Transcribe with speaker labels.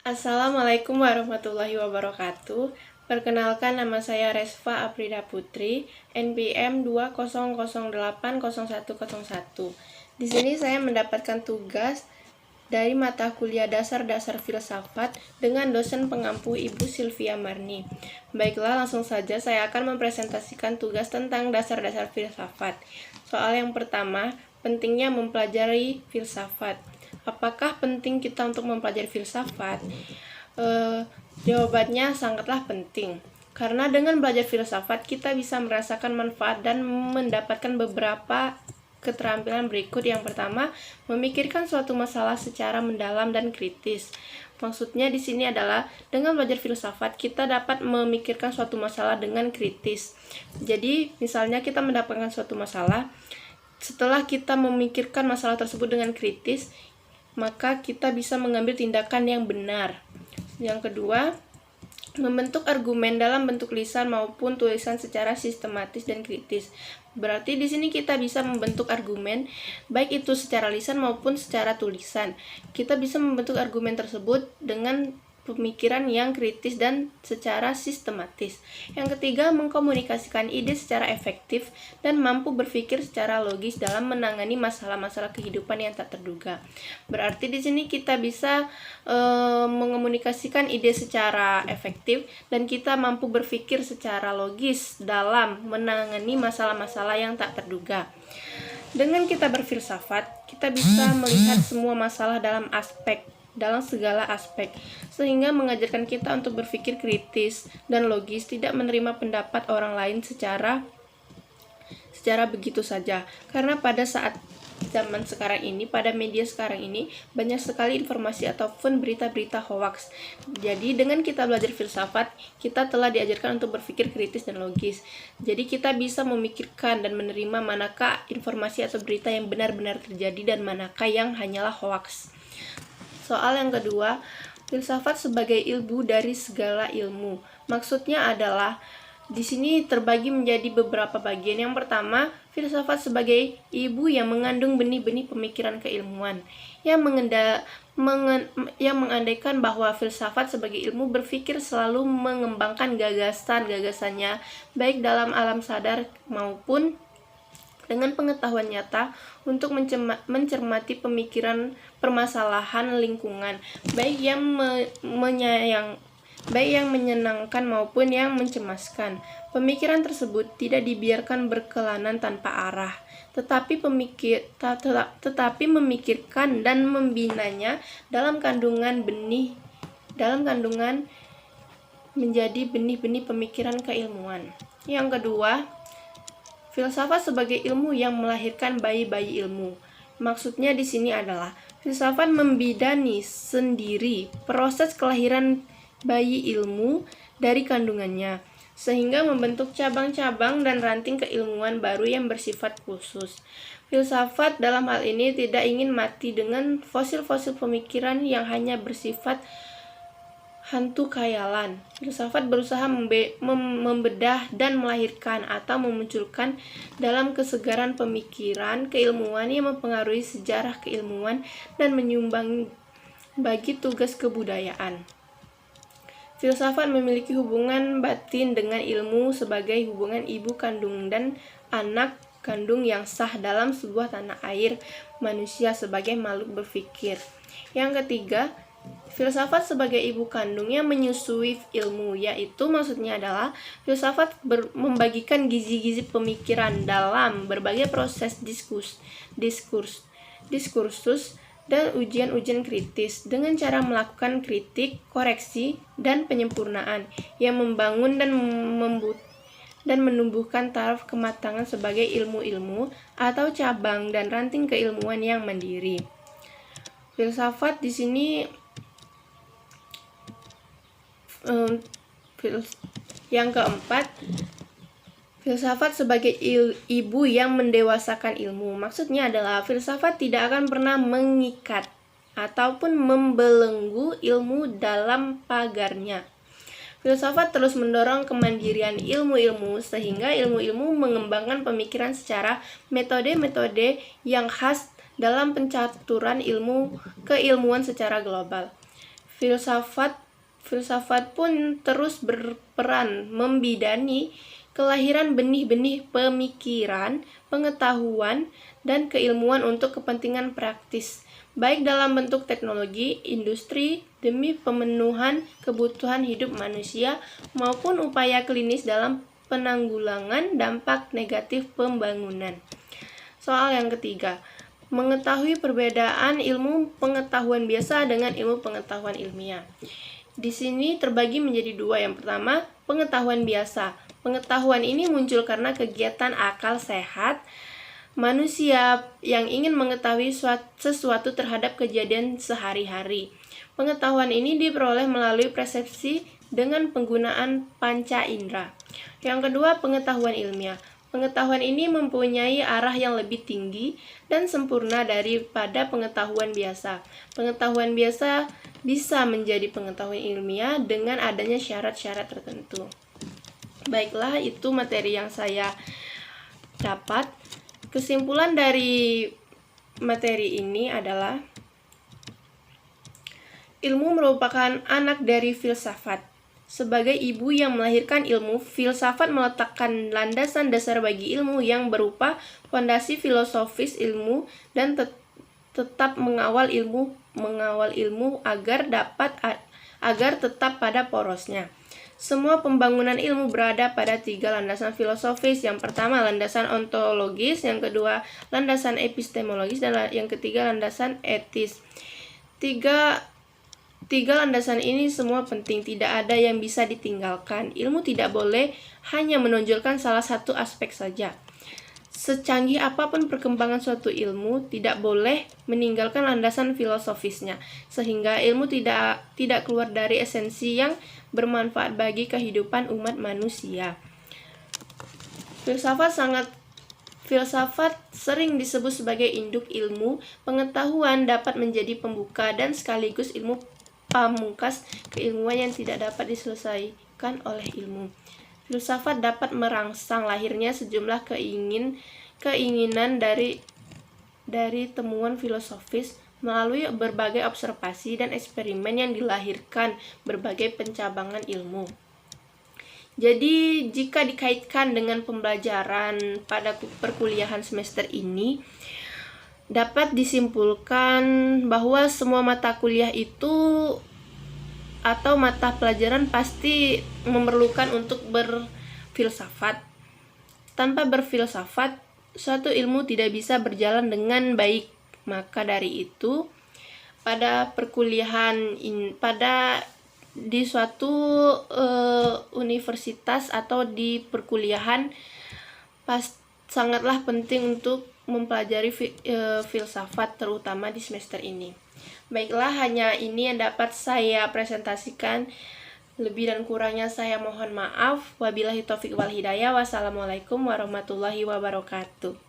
Speaker 1: Assalamualaikum warahmatullahi wabarakatuh. Perkenalkan, nama saya Resva Aprida Putri, NPM 200800101. Di sini saya mendapatkan tugas dari mata kuliah dasar-dasar filsafat dengan dosen pengampu Ibu Sylvia Marni. Baiklah, langsung saja saya akan mempresentasikan tugas tentang dasar-dasar filsafat. Soal yang pertama, pentingnya mempelajari filsafat. Apakah penting kita untuk mempelajari filsafat? Jawabannya sangatlah penting. Karena dengan belajar filsafat, kita bisa merasakan manfaat dan mendapatkan beberapa keterampilan berikut. Yang pertama, memikirkan suatu masalah secara mendalam dan kritis. Maksudnya di sini adalah dengan belajar filsafat kita dapat memikirkan suatu masalah dengan kritis. Jadi, misalnya kita mendapatkan suatu masalah, setelah kita memikirkan masalah tersebut dengan kritis, maka kita bisa mengambil tindakan yang benar. Yang kedua, membentuk argumen dalam bentuk lisan maupun tulisan secara sistematis dan kritis. Berarti di sini kita bisa membentuk argumen baik itu secara lisan maupun secara tulisan. Kita bisa membentuk argumen tersebut dengan pemikiran yang kritis dan secara sistematis. Yang ketiga, mengkomunikasikan ide secara efektif dan mampu berpikir secara logis dalam menangani masalah-masalah kehidupan yang tak terduga. Berarti di sini kita bisa mengomunikasikan ide secara efektif dan kita mampu berpikir secara logis dalam menangani masalah-masalah yang tak terduga. Dengan kita berfilsafat, kita bisa melihat semua masalah dalam segala aspek, sehingga mengajarkan kita untuk berpikir kritis dan logis, tidak menerima pendapat orang lain secara begitu saja. Karena pada saat zaman sekarang ini, pada media sekarang ini, banyak sekali informasi ataupun berita-berita hoax. Jadi dengan kita belajar filsafat, kita telah diajarkan untuk berpikir kritis dan logis. Jadi kita bisa memikirkan dan menerima manakah informasi atau berita yang benar-benar terjadi dan manakah yang hanyalah hoax. Soal yang kedua, filsafat sebagai ilmu dari segala ilmu. Maksudnya adalah di sini terbagi menjadi beberapa bagian. Yang pertama, filsafat sebagai ibu yang mengandung benih-benih pemikiran keilmuan, yang mengandaikan bahwa filsafat sebagai ilmu berpikir selalu mengembangkan gagasan-gagasannya, baik dalam alam sadar maupun dengan pengetahuan nyata untuk mencermati pemikiran permasalahan lingkungan, baik yang menyenangkan maupun yang mencemaskan. Pemikiran tersebut tidak dibiarkan berkelanan tanpa arah, tetapi memikirkan dan membinanya dalam kandungan menjadi benih-benih pemikiran keilmuan. Yang kedua, filsafat sebagai ilmu yang melahirkan bayi-bayi ilmu. Maksudnya di sini adalah filsafat membidani sendiri proses kelahiran bayi ilmu dari kandungannya, sehingga membentuk cabang-cabang dan ranting keilmuan baru yang bersifat khusus. Filsafat dalam hal ini tidak ingin mati dengan fosil-fosil pemikiran yang hanya bersifat hantu khayalan. Filsafat berusaha membedah dan melahirkan atau memunculkan dalam kesegaran pemikiran keilmuan yang mempengaruhi sejarah keilmuan dan menyumbang bagi tugas kebudayaan. Filsafat memiliki hubungan batin dengan ilmu sebagai hubungan ibu kandung dan anak kandung yang sah dalam sebuah tanah air manusia sebagai makhluk berpikir. Yang ketiga, filsafat sebagai ibu kandung yang menyusui ilmu, yaitu maksudnya adalah filsafat membagikan gizi-gizi pemikiran dalam berbagai proses diskursus dan ujian-ujian kritis dengan cara melakukan kritik, koreksi, dan penyempurnaan yang membangun dan menumbuhkan taraf kematangan sebagai ilmu-ilmu atau cabang dan ranting keilmuan yang mandiri. Filsafat di sini yang keempat, filsafat sebagai ibu yang mendewasakan ilmu. Maksudnya adalah filsafat tidak akan pernah mengikat ataupun membelenggu ilmu dalam pagarnya. Filsafat terus mendorong kemandirian ilmu-ilmu sehingga ilmu-ilmu mengembangkan pemikiran secara metode-metode yang khas dalam pencaturan ilmu keilmuan secara global. Filsafat pun terus berperan membidani kelahiran benih-benih pemikiran, pengetahuan, dan keilmuan untuk kepentingan praktis, baik dalam bentuk teknologi, industri, demi pemenuhan kebutuhan hidup manusia, maupun upaya klinis dalam penanggulangan dampak negatif pembangunan. Soal yang ketiga, mengetahui perbedaan ilmu pengetahuan biasa dengan ilmu pengetahuan ilmiah. Di sini terbagi menjadi dua. Yang pertama, pengetahuan biasa. Pengetahuan ini muncul karena kegiatan akal sehat manusia yang ingin mengetahui sesuatu terhadap kejadian sehari-hari. Pengetahuan ini diperoleh melalui persepsi dengan penggunaan panca indera. Yang kedua, pengetahuan ilmiah. Pengetahuan ini mempunyai arah yang lebih tinggi dan sempurna daripada pengetahuan biasa. Pengetahuan biasa bisa menjadi pengetahuan ilmiah dengan adanya syarat-syarat tertentu. Baiklah, itu materi yang saya dapat. Kesimpulan dari materi ini adalah ilmu merupakan anak dari filsafat. Sebagai ibu yang melahirkan ilmu, filsafat meletakkan landasan dasar bagi ilmu yang berupa fondasi filosofis ilmu dan tetap mengawal ilmu agar tetap pada porosnya. Semua pembangunan ilmu berada pada tiga landasan filosofis. Yang pertama, landasan ontologis, yang kedua, landasan epistemologis, dan yang ketiga, landasan etis. Tiga landasan ini semua penting, tidak ada yang bisa ditinggalkan. Ilmu tidak boleh hanya menonjolkan salah satu aspek saja. Secanggih apapun perkembangan suatu ilmu, tidak boleh meninggalkan landasan filosofisnya, sehingga ilmu tidak keluar dari esensi yang bermanfaat bagi kehidupan umat manusia. Filsafat sering disebut sebagai induk ilmu. Pengetahuan dapat menjadi pembuka dan sekaligus ilmu pamungkas keilmuan yang tidak dapat diselesaikan oleh ilmu. Filsafat dapat merangsang lahirnya sejumlah keinginan dari temuan filosofis melalui berbagai observasi dan eksperimen yang dilahirkan berbagai pencabangan ilmu. Jadi, jika dikaitkan dengan pembelajaran pada perkuliahan semester ini, dapat disimpulkan bahwa semua mata kuliah itu atau mata pelajaran pasti memerlukan untuk berfilsafat. Tanpa berfilsafat, suatu ilmu tidak bisa berjalan dengan baik. Maka dari itu, pada perkuliahan di suatu universitas atau di perkuliahan sangatlah penting untuk mempelajari filsafat, terutama di semester ini. Baiklah, hanya ini yang dapat saya presentasikan. Lebih dan kurangnya saya mohon maaf. Wabillahi taufiq wal hidayah. Wassalamualaikum warahmatullahi wabarakatuh.